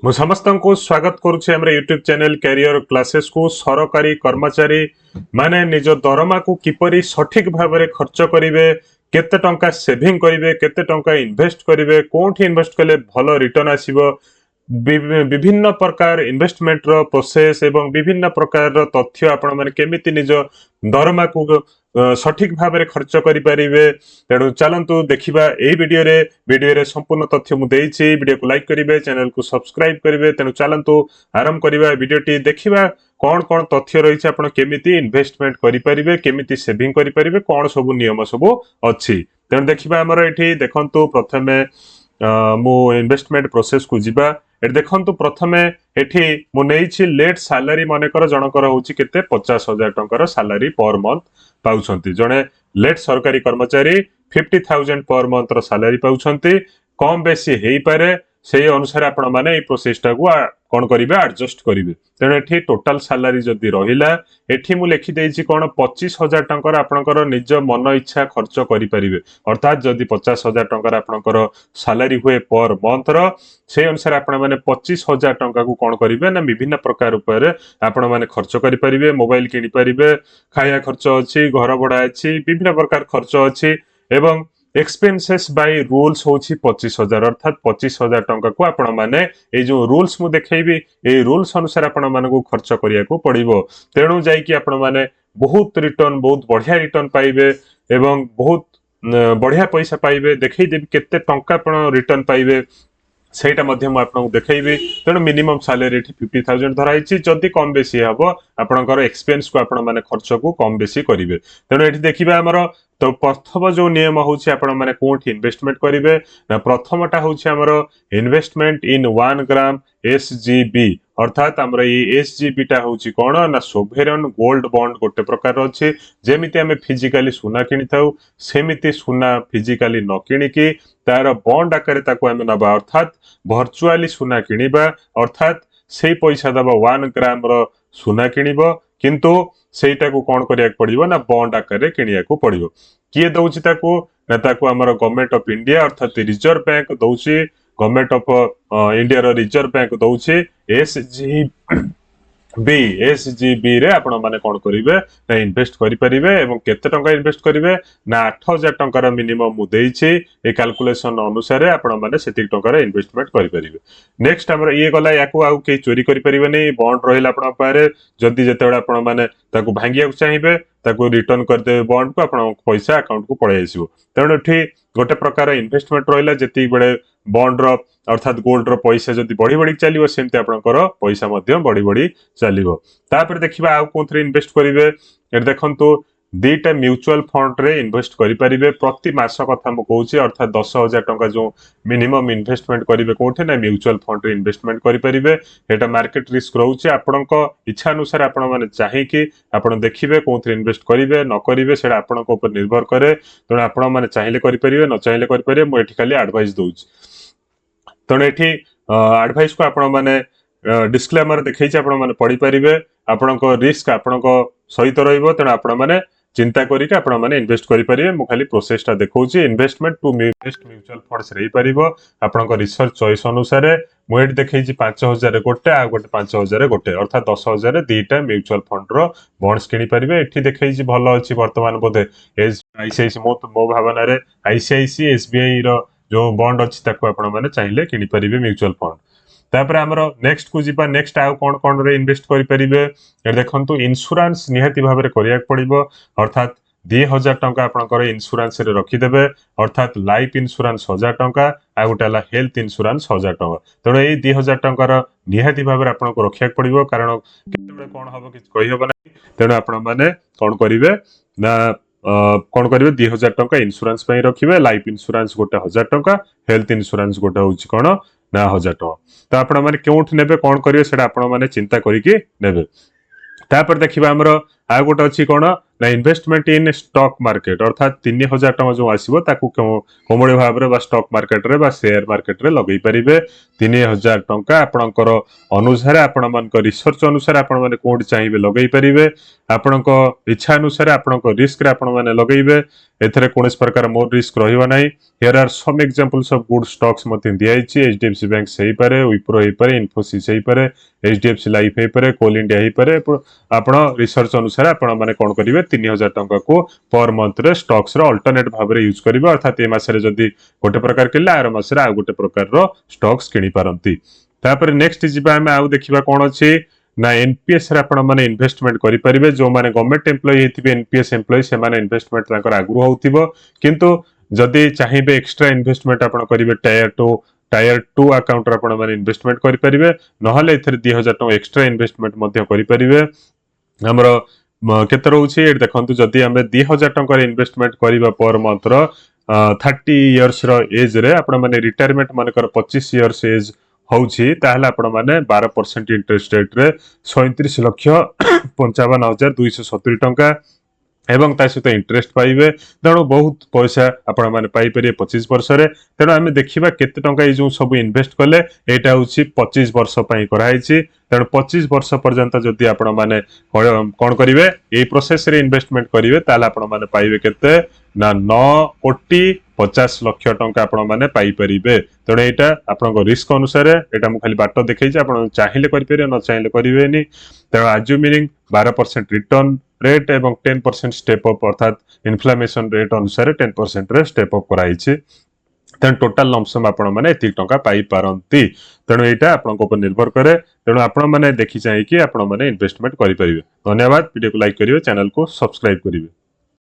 मु समस्त को स्वागत करुचे हमरे यूट्यूब चैनल कैरियर क्लासेस को। सरकारी कर्मचारी माने निज दरमा को किपरि सठिक भाव में खर्च करिवे, केते टंका सेविंग करिवे, केते टंका इन्वेस्ट करिवे, कोठी इन्वेस्ट कले भलो रिटर्न आसीबो, विभिन्न प्रकार इन्वेस्टमेंट रो प्रोसेस एवं विभिन्न प्रकार रो तथ्य आपण माने केमिति निज दरमा को सठिक भाव में खर्च करि परिबे। तेणु चलंतु देखिबा एई वीडियो रे संपूर्ण तथ्य मु देइछि। वीडियो को लाइक करिवे, चैनल को सब्सक्राइब करिवे। तेणु चलंतु आरंभ करिबा वीडियोटी देखिबा कौन कौन तथ्य रही आपण केमिति इन्वेस्टमेंट करि परिबे, केमिति सेविंग करि परिबे, कौन सब नियम सब अछि। तेणु देखिबा हमर एठी देखंतु प्रथमे मु इन्वेस्टमेंट प्रोसेस को जिबा। ए देखंतु प्रथमे एठी मु नेइछि लेट सैलरी मानेकर जनकर होछि केते 50,000 टंकार सैलरी पर मंथ पाउछंती। जणे लेट सरकारी कर्मचारी 50,000 पर मंथ रो सैलरी पाउछंती। कम बेसी हेई पारे, सेही अनुसार आपण माने ए प्रोसेसटा को कोन करिवे एडजस्ट करिवे। तेणे एठी टोटल सैलरी जदी रहिला, एठी मु लिखि देइछि कोन 25,000 टंकार आपनकर निज मन इच्छा खर्च करि परिवे। अर्थात जदी 50,000 टंकार आपनकर सैलरी हुए पर मंथ रो, से अनुसार आपण माने 25,000 टंका को कोन करिवे ना विभिन्न प्रकार ऊपर आपण माने खर्च करि परिवे। मोबाइल किनि परिवे, खाया खर्च अछि, घर भड़ा अछि, विभिन्न प्रकार खर्च अछि एवं एक्सपेंसेस बाय रूल्स होछि 25,000। अर्थात 25,000 टंका को आपण माने ए जो रूल्स मु देखैबी ए रूल्स अनुसार आपण माने को खर्च करिया को पड़िबो। तेणु जाई कि आपण माने बहुत रिटर्न, बहुत बढ़िया रिटर्न पाइबे एवं बहुत बढ़िया पैसा पाइबे। देखै देबी केते टंका आपण रिटर्न पाइबे सेटा मध्य मु आपन देखैबी। तेणु मिनिमम सैलरी 50,000 धराइछि। जदि कम बेसी हबो आपनकर एक्सपेंस को आपण माने खर्च को कम बेसी करिवे। तेणु एठी देखिबा हमर तो प्रथम जो नियम होछि आपण माने कोठी इन्वेस्टमेंट करिवे ना, प्रथमटा होछि हमर इन्वेस्टमेंट इन 1 ग्राम एसजीबी। अर्थात हमर ये एसजीबी टा होछि कोन ना सोभरेन गोल्ड बॉन्ड गोटे प्रकार अछि। जेमिति हमें फिजिकली सोना किनि थाउ, सेमिति सोना फिजिकली न किनि कि तार बॉन्ड आकार ताको हमें नबा। अर्थात वर्चुअली सोना किनिबा, अर्थात से पैसा दबा 1 ग्राम रो सोना किनिबो, किंतु सेटा को कोन करिया पड़िबो ना बॉन्ड आकार रे किनिया को पड़िबो। किए दउछि ताको ना, ताको हमर गवर्नमेंट ऑफ इंडिया अर्थात रिजर्व बैंक दउछि। गवर्नमेंट ऑफ इंडिया रो रिजर्व बैंक दउछि एसजीबी रे आपण माने कोन करिवे ना इन्वेस्ट करि परिबे। एवं केते टंका इन्वेस्ट करिवे ना 8,000 टंका रो मिनिमम मु देइछि। ए कैलकुलेशन अनुसार आपण माने सेति टंका रे इन्वेस्टमेंट करि परिबे। नेक्स्ट हमर ये गला याकू आउ के चोरी करि परिबे नै। बॉन्ड रहिला आपण पारे, जदी जेतेबेला आपण माने ताकू भांगिया चाहिबे ताकू रिटर्न कर देबे बॉन्ड को, आपण पैसा अकाउंट को पळै आसीबो। तेणु एठी गोटे प्रकार इन्वेस्टमेंट रहिला। जेति बेले बॉन्ड रो अर्थात गोल्ड रो पैसा जदी बढ़ी बढ़ी चलिबो, सेमते आपनकर पैसा मध्य बढ़ी बढ़ी चलिबो। तापर देखिबा आउ कोथरे इन्वेस्ट करिवे। ए देखंतु दीटा म्यूचुअल फंड रे इन्वेस्ट करि परिबे। प्रति मास कथा म कहूची, अर्थात 10,000 टंका जो मिनिमम इन्वेस्टमेंट करिवे कोठे ना म्यूचुअल फंड रे इन्वेस्टमेंट करि परिबे। एटा मार्केट रिस्क रहउची। आपनक इच्छा अनुसार आपण माने चाहि कि आपण देखिबे कोथरे इन्वेस्ट करिवे न करिवे, सेडा आपनक ऊपर निर्भर करे। तेणु आपण माने चाहिले करि परिबे, न चाहिले करि परिबे। मु एठी खाली एडवाइस दउची। तेणु एठी एडवाइस को आपण माने डिस्क्लेमर देखैछि, आपण माने पढि परिबे। आपनक रिस्क आपनक सहित रहइबो। तेणु आपण माने चिंता करी के आपण माने इन्वेस्ट करि परिबे। मु खाली प्रोसेसटा देखौछि। Investment to invest mutual funds रहि परिबो आपनक रिसर्च चॉइस अनुसार। मु एठी देखैछि 5,000 रे गोटे आ गोटे 5,000 रे गोटे, अर्थात 10,000 रे दीटा म्यूचुअल फंड रो बॉन्ड्स किनि परिबे। एठी देखैछि भलो अछि वर्तमान बोधे आईसीआईसी मो भावना रे आईसीआईसी एसबीआई रो जो बॉन्ड अछि ताको आपण माने चाहिले किनि परिबे म्यूचुअल फंड। तापर हमर नेक्स्ट को जिबा। नेक्स्ट आउ कोन कोन रे इन्वेस्ट करि परिबे। ए देखंतु इंश्योरेंस निहाती भाबे रे करिया पड़िबो। अर्थात 2,000 टंका आपनकर इंश्योरेंस रे रखि देबे। अर्थात लाइफ इंश्योरेंस 1,000 टंका आ गोटाला हेल्थ इंश्योरेंस 1,000 टंका। तेणु ए 2,000 टंका रो निहाती भाबे आपनको रखिया पड़िबो, कारण केतेबेले कोन हबो कि कहि हबो नै। तेणु आपण माने कोन करिवे ना कोन करिवे 2,000 टंका इंश्योरेंस पई रखिबे। लाइफ इंश्योरेंस गोटे 1,000 टंका, हेल्थ इंश्योरेंस गोटे होछि कोन ना 1,000 टंका। तो आपण माने केउठ नेबे कोन करिवे सेडा आपण माने चिंता करिकि नेबे। तापर देखिबा हमरो आ गोटे अछि कोन ना इन्वेस्टमेंट इन स्टॉक मार्केट अर्थात 3000 टଙ୍କା जो आसीबो ताकू कोमोडी भाबरे बा स्टॉक मार्केट रे बा शेयर मार्केट रे लगै परिबे 3000 टଙ୍କା आपणकर अनुसार आपण मानक रिसर्च अनुसार आपण माने कोड चाहिबे लगै परिबे आपणक इच्छा अनुसार आपणक रिस्क रे आपण माने लगैबे एथरे कोनस प्रकार मोर रिस्क रहिबो नाही here are some examples of good stocks मते दियाइछि एचडीएफसी बैंक सही पारे विप्रो हे पारे इन्फोसिस हे पारे एचडीएफसी लाइफ हे पारे कोल इंडिया हे पारे आपण रिसर्च अनुसार आपण माने कोन करिवे 3000 टଙ୍କା को पर मंथ रे स्टॉक्स रो अल्टरनेट भाबरे यूज करिवे अर्थात ए मासरे जदी गोटे प्रकार केले आर मासरे आ गोटे प्रकार रो स्टॉक्स किनि पारंती तापर नेक्स्ट जिबा हम आउ देखिबा कोन अछि ना एनपीएस रे आपण माने इन्वेस्टमेंट करि परिबे जो माने गवर्नमेंट एम्प्लॉय हेतिबे एनपीएस एम्प्लॉय से माने इन्वेस्टमेंट ताकर आगु होउतिबो किंतु जदी चाहिबे एक्स्ट्रा इन्वेस्टमेंट आपण करिवे टायर 2 अकाउंट रे आपण माने इन्वेस्टमेंट करि परिबे नहले एथरे 2000 टଙ୍କା एक्स्ट्रा इन्वेस्टमेंट मध्ये करि परिबे हमरो केते रहउछि ए देखंतु जदी हमें 2000 टଙ୍କା रे इन्वेस्टमेंट करिबा पर मंथ रो 30 इयर्स रो एज रे आपण माने रिटायरमेंट मानकर 25 इयर्स एज होउछि ताहले आपण माने 12% इंटरेस्ट रेट रे 37,55,270 टଙ୍କା एवं ता सहित इंटरेस्ट पाइबे तेणु बहुत पैसा आपण माने पाई परिए 25 वर्ष रे तेणु आमे देखिबा केते टଙ୍କା ए जो सब इन्वेस्ट कले एटा होछि 25 वर्ष पई कराइछि तेणु 25 वर्ष पर्यंत जदि आपण माने कोन करिवे ए प्रोसेस रे इन्वेस्टमेंट करिवे ताले आपण माने पाइबे केते ना 9,50,00,000 टଙ୍କା आपण माने पाई परिबे तेणु एटा आपनको रिस्क अनुसार एटा मु खाली बाटो देखैछि आपण चाहिले करि परिए न चाहिले करिवेनी तेणु अज्यूमिंग 12% रिटर्न रेट एवं 10% स्टेप अप अर्थात इन्फ्लेमेशन रेट अनुसार 10% रे स्टेप अप कराइछि तेणु टोटाल लमसम आपण माने एति टଙ୍କା पाई पारंती तेणु एटा आपनको ऊपर निर्भर करे तेणु आपण माने देखि चाहि कि आपण माने इन्वेस्टमेंट करि परिबे धन्यवाद वीडियो को लाइक करिवे चैनल को सब्सक्राइब करिवे।